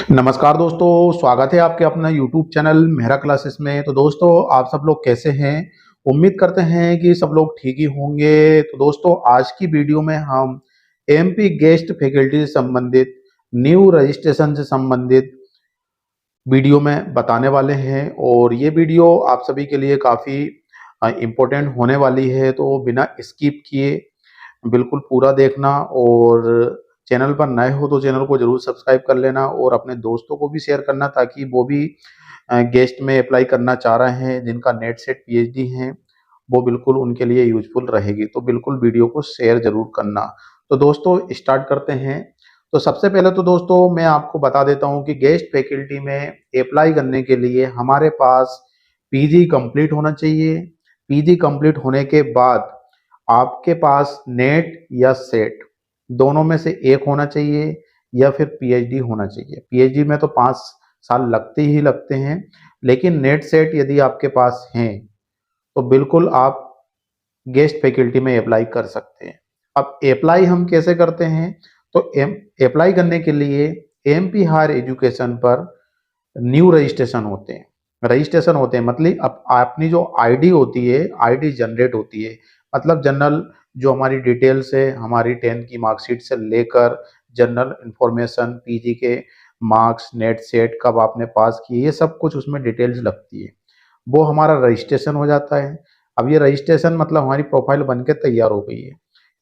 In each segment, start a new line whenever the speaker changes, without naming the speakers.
नमस्कार दोस्तों, स्वागत है आपके अपना यूट्यूब चैनल मेहरा क्लासेस में। तो दोस्तों, आप सब लोग कैसे हैं? उम्मीद करते हैं कि सब लोग ठीक ही होंगे। तो दोस्तों, आज की वीडियो में हम एमपी गेस्ट फैकल्टी से संबंधित न्यू रजिस्ट्रेशन से संबंधित वीडियो में बताने वाले हैं और ये वीडियो आप सभी के लिए काफ़ी इम्पोर्टेंट होने वाली है। तो बिना स्किप किए बिल्कुल पूरा देखना और चैनल पर नए हो तो चैनल को जरूर सब्सक्राइब कर लेना और अपने दोस्तों को भी शेयर करना ताकि वो भी गेस्ट में अप्लाई करना चाह रहे हैं, जिनका नेट सेट पीएचडी है, वो बिल्कुल उनके लिए यूजफुल रहेगी। तो बिल्कुल वीडियो को शेयर जरूर करना। तो दोस्तों, स्टार्ट करते हैं। तो सबसे पहले तो दोस्तों मैं आपको बता देता हूं कि गेस्ट फैकल्टी में अप्लाई करने के लिए हमारे पास पीजी कंप्लीट होना चाहिए। पीजी कंप्लीट होने के बाद आपके पास नेट या सेट दोनों में से एक होना चाहिए या फिर पीएचडी होना चाहिए। पीएचडी में तो 5 साल लगते ही लगते हैं, लेकिन नेट सेट यदि आपके पास हैं तो बिल्कुल आप गेस्ट फैकल्टी में अप्लाई कर सकते हैं। अब अप्लाई हम कैसे करते हैं? तो अप्लाई करने के लिए एमपी हायर एजुकेशन पर न्यू रजिस्ट्रेशन होते हैं। रजिस्ट्रेशन होते हैं मतलब अब अपनी जो आईडी होती है, आईडी जनरेट होती है। मतलब जनरल जो हमारी डिटेल्स है, हमारी 10th की मार्कशीट से लेकर जनरल इंफॉर्मेशन, पीजी के मार्क्स, नेट सेट कब आपने पास किए, ये सब कुछ उसमें डिटेल्स लगती है। वो हमारा रजिस्ट्रेशन हो जाता है। अब ये रजिस्ट्रेशन मतलब हमारी प्रोफाइल बन के तैयार हो गई है।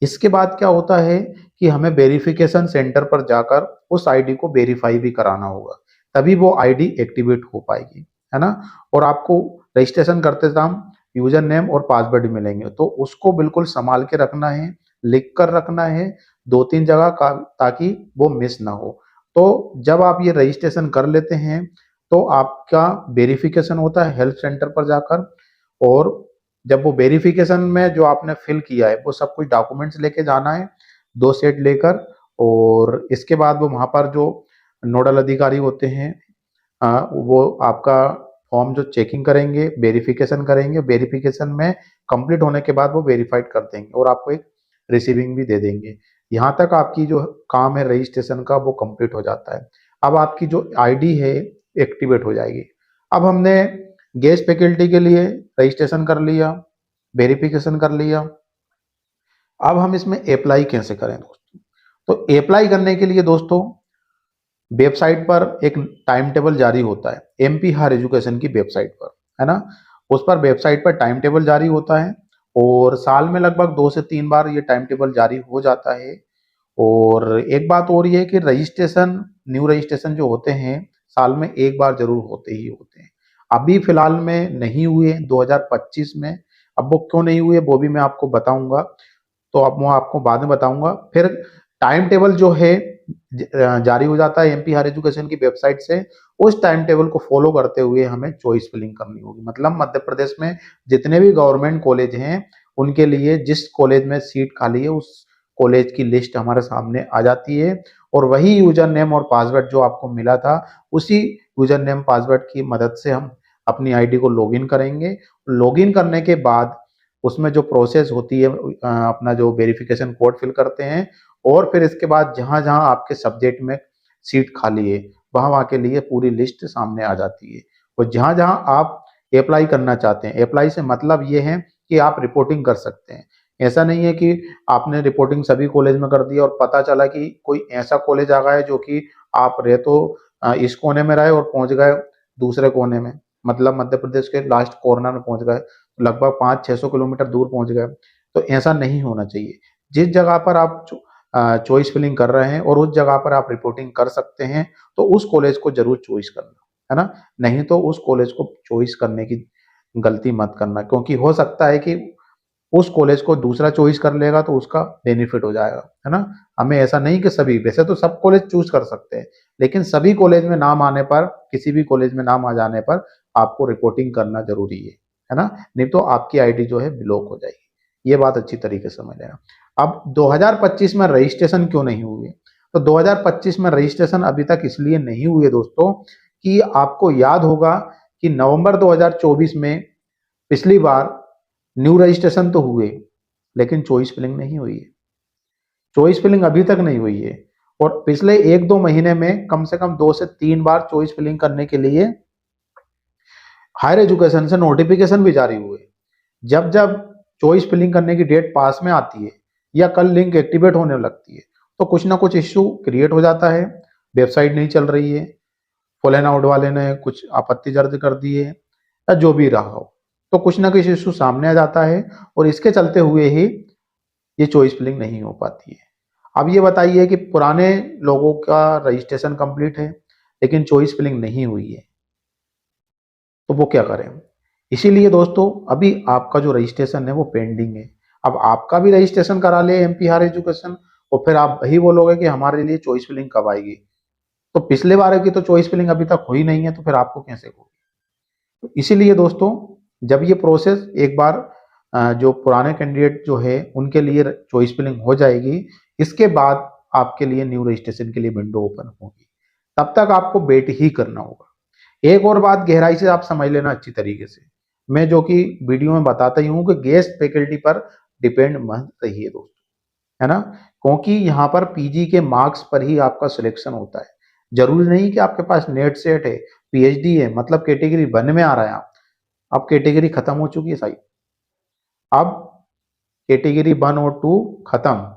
इसके बाद क्या होता है कि हमें वेरिफिकेशन सेंटर पर जाकर उस आईडी को वेरीफाई भी कराना होगा, तभी वो आईडी एक्टिवेट हो पाएगी, है ना। और आपको रजिस्ट्रेशन करते टाइम यूजर नेम और पासवर्ड मिलेंगे, तो उसको बिल्कुल संभाल के रखना है, लिख कर रखना है 2-3 जगह का, ताकि वो मिस ना हो। तो जब आप ये रजिस्ट्रेशन कर लेते हैं तो आपका वेरिफिकेशन होता है हेल्थ सेंटर पर जाकर, और जब वो वेरिफिकेशन में जो आपने फिल किया है वो सब कुछ डॉक्यूमेंट्स लेके जाना है, 2 सेट लेकर। और इसके बाद वो वहाँ पर जो नोडल अधिकारी होते हैं, वो आपका फॉर्म जो चेकिंग करेंगे, वेरिफिकेशन करेंगे। वेरिफिकेशन में कंप्लीट होने के बाद वो वेरीफाइड कर देंगे और आपको एक रिसीविंग भी दे देंगे। यहाँ तक आपकी जो काम है रजिस्ट्रेशन का वो कंप्लीट हो जाता है। अब आपकी जो आईडी है एक्टिवेट हो जाएगी। अब हमने गेस्ट फैकल्टी के लिए रजिस्ट्रेशन कर लिया, वेरिफिकेशन कर लिया। अब हम इसमें अप्लाई कैसे करें दोस्तों? तो अप्लाई करने के लिए दोस्तों वेबसाइट पर एक टाइम टेबल जारी होता है, एमपी हायर एजुकेशन की वेबसाइट पर, है ना। उस पर वेबसाइट पर टाइम टेबल जारी होता है और साल में लगभग 2 से 3 बार ये टाइम टेबल जारी हो जाता है। और एक बात और ये है कि रजिस्ट्रेशन, न्यू रजिस्ट्रेशन जो होते हैं साल में एक बार जरूर होते ही होते हैं। अभी फिलहाल में नहीं हुए 2025 में। अब वो क्यों नहीं हुए वो भी मैं आपको बताऊंगा, तो अब मैं आपको बाद में बताऊंगा। फिर टाइम टेबल जो है जारी हो जाता है एमपी हायर एजुकेशन की वेबसाइट से। उस टाइम टेबल को फॉलो करते हुए हमें चॉइस फिलिंग करनी होगी। मतलब मध्य प्रदेश में जितने भी गवर्नमेंट कॉलेज हैं उनके लिए जिस कॉलेज में सीट खाली है उस कॉलेज की लिस्ट हमारे सामने आ जाती है, और वही यूजर नेम और पासवर्ड जो आपको मिला था उसी यूजर नेम पासवर्ड की मदद से हम अपनी आईडी को लॉगिन करेंगे। लॉगिन करने के बाद उसमें जो प्रोसेस होती है, अपना जो वेरिफिकेशन कोड फिल करते हैं, और फिर इसके बाद जहां जहां आपके सब्जेक्ट में सीट खाली है वहां वहां के लिए पूरी लिस्ट सामने आ जाती है। और जहां जहां आप अप्लाई करना चाहते हैं, अप्लाई से मतलब ये है कि आप रिपोर्टिंग कर सकते हैं। ऐसा नहीं है कि आपने रिपोर्टिंग सभी कॉलेज में कर दी और पता चला कि कोई ऐसा कॉलेज आ गया है जो कि आप रहे तो इस कोने में रहे और पहुंच गए दूसरे कोने में, मतलब मध्य प्रदेश के लास्ट कॉर्नर में पहुंच गए, लगभग 500-600 किलोमीटर दूर पहुंच गए। तो ऐसा नहीं होना चाहिए। जिस जगह पर आप चॉइस फिलिंग कर रहे हैं और उस जगह पर आप रिपोर्टिंग कर सकते हैं तो उस कॉलेज को जरूर चॉइस करना, है ना। नहीं तो उस कॉलेज को चॉइस करने की गलती मत करना, क्योंकि हो सकता है कि उस कॉलेज को दूसरा चॉइस कर लेगा तो उसका बेनिफिट हो जाएगा, है ना। हमें ऐसा नहीं कि सभी, वैसे तो सब कॉलेज चूज कर सकते हैं, लेकिन सभी कॉलेज में नाम आने पर, किसी भी कॉलेज में नाम आ जाने पर आपको रिपोर्टिंग करना जरूरी है ना। नहीं तो आपकी आईडी जो है ब्लॉक हो जाएगी। ये बात अच्छी तरीके से समझ लेना। अब 2025 में रजिस्ट्रेशन क्यों नहीं हुए? तो 2025 में रजिस्ट्रेशन अभी तक इसलिए नहीं हुए दोस्तों कि आपको याद होगा कि नवंबर 2024 में पिछली बार न्यू रजिस्ट्रेशन तो हुए लेकिन चॉइस फिलिंग नहीं हुई है। चॉइस फिलिंग अभी तक नहीं हुई है। और पिछले 1-2 महीने में कम से कम 2 से 3 बार चॉइस फिलिंग करने के लिए हायर एजुकेशन से नोटिफिकेशन भी जारी हुए। जब जब चॉइस फिलिंग करने की डेट पास में आती है या कल लिंक एक्टिवेट होने लगती है, तो कुछ ना कुछ इश्यू क्रिएट हो जाता है। वेबसाइट नहीं चल रही है, फॉलन आउट वाले ने कुछ आपत्ति दर्ज कर दी है, या जो भी रहा हो, तो कुछ ना कुछ इश्यू सामने आ जाता है और इसके चलते हुए ही ये चॉइस फिलिंग नहीं हो पाती है। अब ये बताइए कि पुराने लोगों का रजिस्ट्रेशन कंप्लीट है लेकिन चॉइस फिलिंग नहीं हुई है, तो वो क्या करें? इसीलिए दोस्तों अभी आपका जो रजिस्ट्रेशन है वो पेंडिंग है। अब आपका भी रजिस्ट्रेशन करा ले एमपी हायर एजुकेशन, और फिर आप वही बोलोगे कि हमारे लिए चॉइस फिलिंग कब आएगी? तो पिछले बार की तो चॉइस फिलिंग अभी तक हुई नहीं है, तो फिर आपको कैसे होगी? तो इसीलिए दोस्तों जब ये प्रोसेस एक बार जो पुराने कैंडिडेट जो है उनके लिए चॉइस फिलिंग हो जाएगी, इसके बाद आपके लिए न्यू रजिस्ट्रेशन के लिए विंडो ओपन होगी। तब तक आपको वेट ही करना होगा। एक और बात गहराई से आप समझ लेना अच्छी तरीके से, मैं जो कि वीडियो में बताता ही हूँ कि गेस्ट फैकल्टी पर डिपेंड मत रहिए दोस्तों, है ना? क्योंकि यहाँ पर पीजी के मार्क्स पर ही आपका सिलेक्शन होता है। जरूरी नहीं कि आपके पास नेट सेट है, पीएचडी है, मतलब कैटेगरी 1 में आ रहा है आप। अब कैटेगरी खत्म हो चुकी है साई, अब कैटेगरी 1 और 2 खत्म।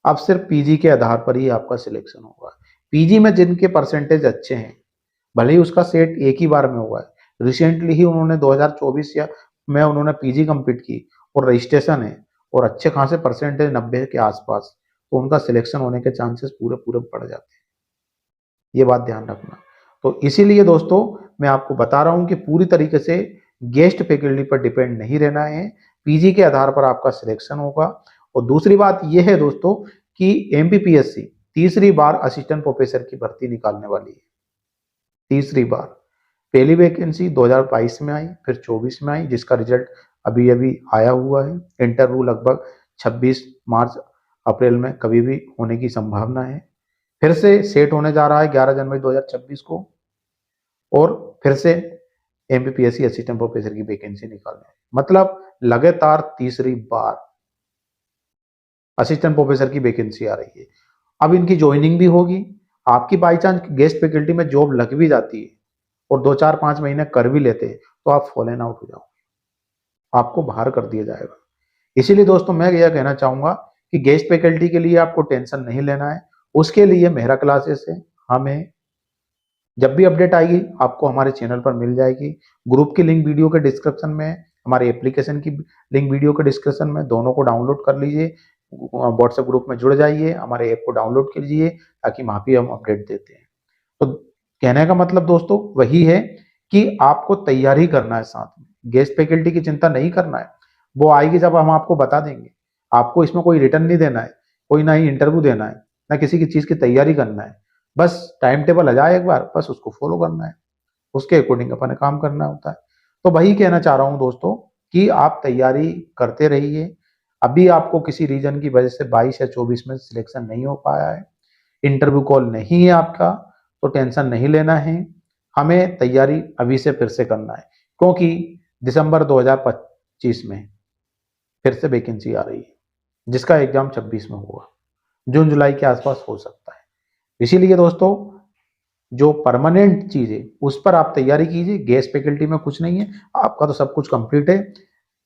अब सिर्फ पीजी के आधार पर ही आपका सिलेक्शन होगा। पीजी में जिनके परसेंटेज अच्छे हैं, भले ही उसका सेट एक ही बार में हुआ है, रिसेंटली ही उन्होंने 2024 या में उन्होंने पीजी कंप्लीट की और रजिस्ट्रेशन है और अच्छे खासे परसेंटेज 90 के आसपास, तो उनका सिलेक्शन होने के चांसेस पूरे पूरे बढ़ जाते हैं। ये बात ध्यान रखना। तो इसीलिए दोस्तों मैं आपको बता रहा हूं कि पूरी तरीके से गेस्ट फैकल्टी पर डिपेंड नहीं रहना है, पीजी के आधार पर आपका सिलेक्शन होगा। और दूसरी बात यह है दोस्तों कि एमपीपीएससी तीसरी बार असिस्टेंट प्रोफेसर की भर्ती निकालने वाली है। तीसरी बार। पहली वैकेंसी 2022 में आई, फिर 24 में आई, जिसका रिजल्ट अभी अभी आया हुआ है। इंटरव्यू लगभग 26 मार्च अप्रैल में कभी भी होने की संभावना है। फिर से सेट होने जा रहा है 11 जनवरी 2026 को, और फिर से एमपीपीएससी असिस्टेंट प्रोफेसर की वैकेंसी निकालने, मतलब लगातार तीसरी बार असिस्टेंट प्रोफेसर की वैकेंसी आ रही है। अब इनकी ज्वाइनिंग भी होगी। आपकी बाई चांस गेस्ट फैकल्टी में जॉब लग भी जाती है और 2 4 5 महीने कर भी लेते हैं, तो आप फॉलन आउट हो जाओगे, आपको बाहर कर दिया जाएगा। इसीलिए दोस्तों मैं यह कहना चाहूंगा कि गेस्ट फैकल्टी के लिए आपको टेंशन नहीं लेना है। उसके लिए मेहरा क्लासेस है, हमें जब भी अपडेट आएगी आपको हमारे चैनल पर मिल जाएगी। ग्रुप की लिंक वीडियो के डिस्क्रिप्शन में, हमारे एप्लीकेशन की लिंक वीडियो के डिस्क्रिप्शन में, दोनों को डाउनलोड कर लीजिए। व्हाट्सएप ग्रुप में जुड़ जाइए, हमारे ऐप को डाउनलोड कीजिए, ताकि वहां भी हम अपडेट देते हैं। तो कहने का मतलब दोस्तों वही है कि आपको तैयारी करना है, साथ में गेस्ट फैकल्टी की चिंता नहीं करना है। वो आएगी जब हम आपको बता देंगे। आपको इसमें कोई रिटर्न नहीं देना है, कोई ना ही इंटरव्यू देना है, ना किसी की चीज की तैयारी करना है। बस टाइम टेबल आ जाए एक बार, बस उसको फॉलो करना है, उसके अकॉर्डिंग अपन ने काम करना होता है। तो वही कहना चाह रहा हूं दोस्तों कि आप तैयारी करते रहिए। अभी आपको किसी रीजन की वजह से 22 या 24 में सिलेक्शन नहीं हो पाया है, इंटरव्यू कॉल नहीं है आपका, तो टेंशन नहीं लेना है। हमें तैयारी अभी से फिर से करना है, क्योंकि दिसंबर 2025 में फिर से वैकेंसी आ रही है, जिसका एग्जाम 26 में होगा, जून जुलाई के आसपास हो सकता है। इसीलिए दोस्तों जो परमानेंट चीज है उस पर आप तैयारी कीजिए। गेस्ट फैकल्टी में कुछ नहीं है, आपका तो सब कुछ कंप्लीट है,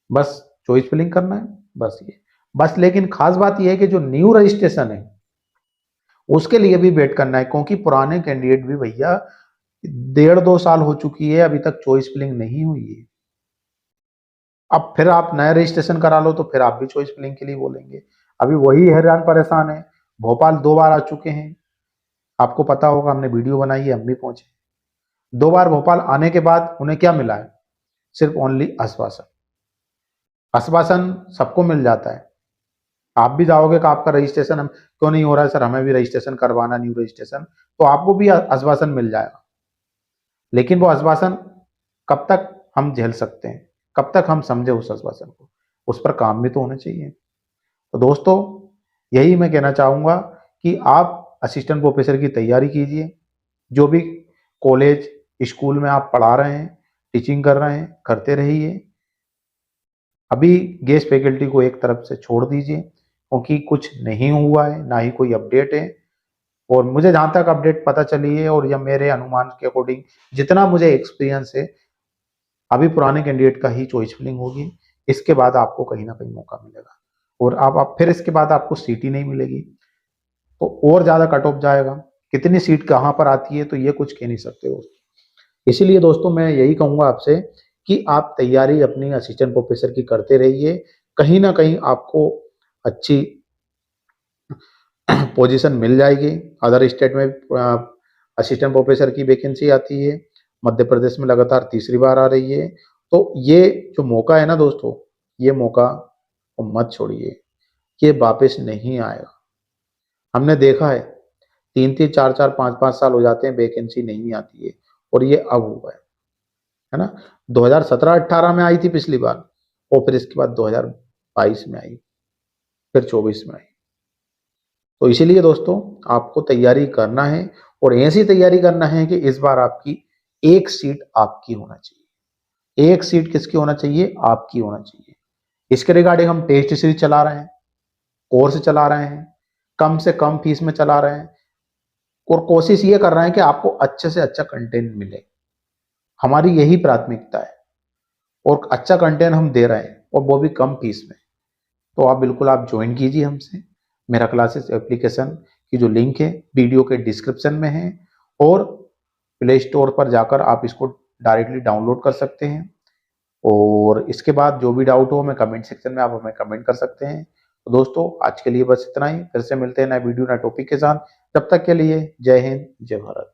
बस चॉइस फिलिंग करना है, बस ये। बस लेकिन खास बात यह है कि जो न्यू रजिस्ट्रेशन है उसके लिए भी वेट करना है, क्योंकि पुराने कैंडिडेट भी भैया 1.5 2 साल हो चुकी है, अभी तक चॉइस फिलिंग नहीं हुई है। अब फिर आप नया रजिस्ट्रेशन करा लो तो फिर आप भी चॉइस फिलिंग के लिए बोलेंगे। अभी वही हैरान परेशान है। भोपाल 2 बार आ चुके हैं, आपको पता होगा, हमने वीडियो बनाई है, हम भी पहुंचे। 2 बार भोपाल आने के बाद उन्हें क्या मिला है? सिर्फ ओनली आश्वासन। आश्वासन सबको मिल जाता है। आप भी जाओगे कि आपका रजिस्ट्रेशन हम क्यों नहीं हो रहा है सर, हमें भी रजिस्ट्रेशन करवाना, न्यू रजिस्ट्रेशन, तो आपको भी आश्वासन मिल जाएगा। लेकिन वो आश्वासन कब तक हम झेल सकते हैं, कब तक हम समझे उस आश्वासन को? उस पर काम भी तो होना चाहिए। तो दोस्तों यही मैं कहना चाहूंगा कि आप असिस्टेंट प्रोफेसर की तैयारी कीजिए। जो भी कॉलेज स्कूल में आप पढ़ा रहे हैं, टीचिंग कर रहे हैं, करते रहिए। अभी गेस्ट फैकल्टी को एक तरफ से छोड़ दीजिए, क्योंकि कुछ नहीं हुआ है, ना ही कोई अपडेट है। और मुझे जहां तक अपडेट पता चली है और या मेरे अनुमान के अकॉर्डिंग जितना मुझे एक्सपीरियंस है, अभी पुराने कैंडिडेट का ही चॉइस फिलिंग होगी। इसके बाद आपको कहीं ना कहीं मौका मिलेगा और आप फिर इसके बाद आपको सीट ही नहीं मिलेगी तो और ज्यादा कट ऑफ जाएगा। कितनी सीट कहाँ पर आती है तो ये कुछ कह नहीं सकते हो। इसीलिए दोस्तों मैं यही कहूंगा आपसे कि आप तैयारी अपनी असिस्टेंट प्रोफेसर की करते रहिए। कहीं ना कहीं आपको अच्छी पोजीशन मिल जाएगी। अदर स्टेट में असिस्टेंट प्रोफेसर की वैकेंसी आती है, मध्य प्रदेश में लगातार तीसरी बार आ रही है। तो ये जो मौका है ना दोस्तों, ये मौका को मत छोड़िए, ये वापस नहीं आएगा। हमने देखा है 3-3 4-4 5-5 साल हो जाते हैं वैकेंसी नहीं आती है और ये अब हुआ है ना। 2017-18 में आई थी पिछली बार और फिर इसके बाद 2022 में आई, फिर 24 में आई। तो इसीलिए दोस्तों आपको तैयारी करना है और ऐसी तैयारी करना है कि इस बार आपकी एक सीट आपकी होना चाहिए। एक सीट किसकी होना चाहिए? आपकी होना चाहिए। इसके रिगार्डिंग हम टेस्ट सीरीज चला रहे हैं, कोर्स चला रहे हैं, कम से कम फीस में चला रहे हैं और कोशिश ये कर रहे हैं कि आपको अच्छे से अच्छा कंटेंट मिले। हमारी यही प्राथमिकता है और अच्छा कंटेंट हम दे रहे हैं और वो भी कम फीस में। तो आप बिल्कुल आप ज्वाइन कीजिए हमसे। मेरा क्लासेस एप्लीकेशन की जो लिंक है वीडियो के डिस्क्रिप्शन में है और प्ले स्टोर पर जाकर आप इसको डायरेक्टली डाउनलोड कर सकते हैं। और इसके बाद जो भी डाउट हो हमें कमेंट सेक्शन में आप हमें कमेंट कर सकते हैं। तो दोस्तों आज के लिए बस इतना ही। फिर से मिलते हैं नए वीडियो नए टॉपिक के साथ। तब तक के लिए जय हिंद, जय भारत।